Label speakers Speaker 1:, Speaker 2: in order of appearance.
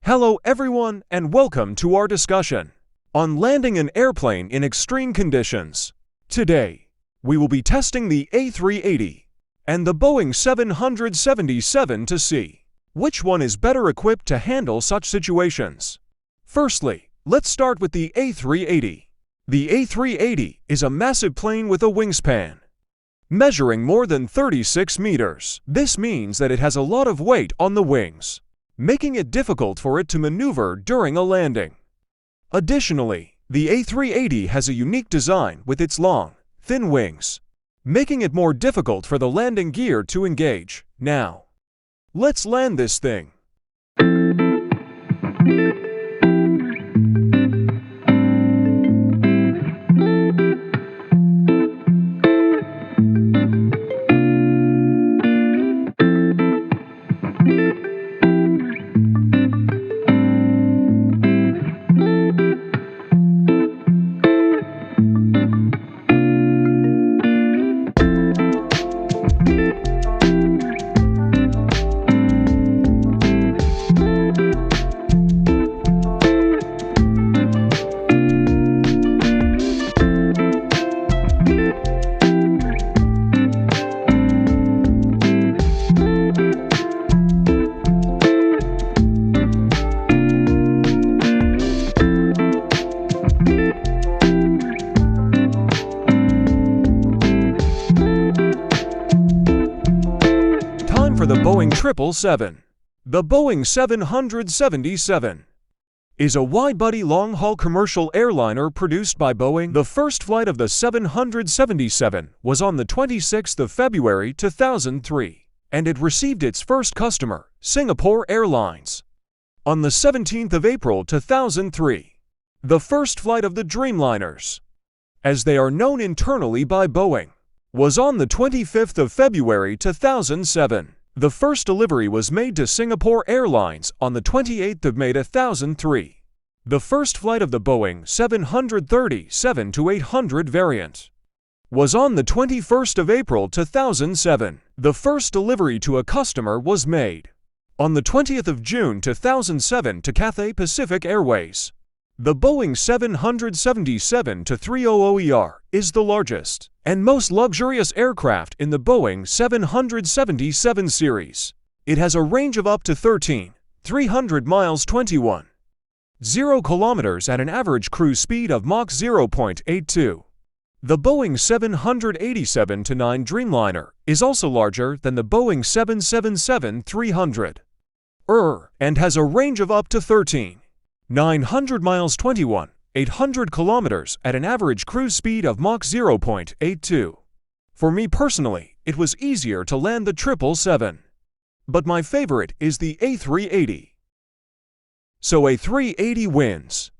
Speaker 1: Hello everyone and welcome to our discussion on landing an airplane in extreme conditions. Today, we will be testing the A380 and the Boeing 777 to see which one is better equipped to handle such situations. Firstly, let's start with the A380. The A380 is a massive plane with a wingspan measuring more than 36 meters. This means that it has a lot of weight on the wings, making it difficult for it to maneuver during a landing. Additionally, the A380 has a unique design with its long, thin wings, making it more difficult for the landing gear to engage. Now, let's land this thing. For the Boeing 777. The Boeing 777 is a wide-body long-haul commercial airliner produced by Boeing. The first flight of the 777 was on the 26th of February 2003, and it received its first customer, Singapore Airlines, on the 17th of April 2003. The first flight of the Dreamliners, as they are known internally by Boeing, was on the 25th of February 2007. The first delivery was made to Singapore Airlines on the 28th of May 2003. The first flight of the Boeing 737-800 variant was on the 21st of April 2007. The first delivery to a customer was made on the 20th of June 2007 to Cathay Pacific Airways. The Boeing 777-300ER is the largest and most luxurious aircraft in the Boeing 777 series. It has a range of up to 13,300 miles 21.0 kilometers at an average cruise speed of Mach 0.82. The Boeing 787-9 Dreamliner is also larger than the Boeing 777-300 and has a range of up to 13,900 miles 21.800 kilometers at an average cruise speed of Mach 0.82. For me personally, it was easier to land the 777, but my favorite is the A380. So A380 wins.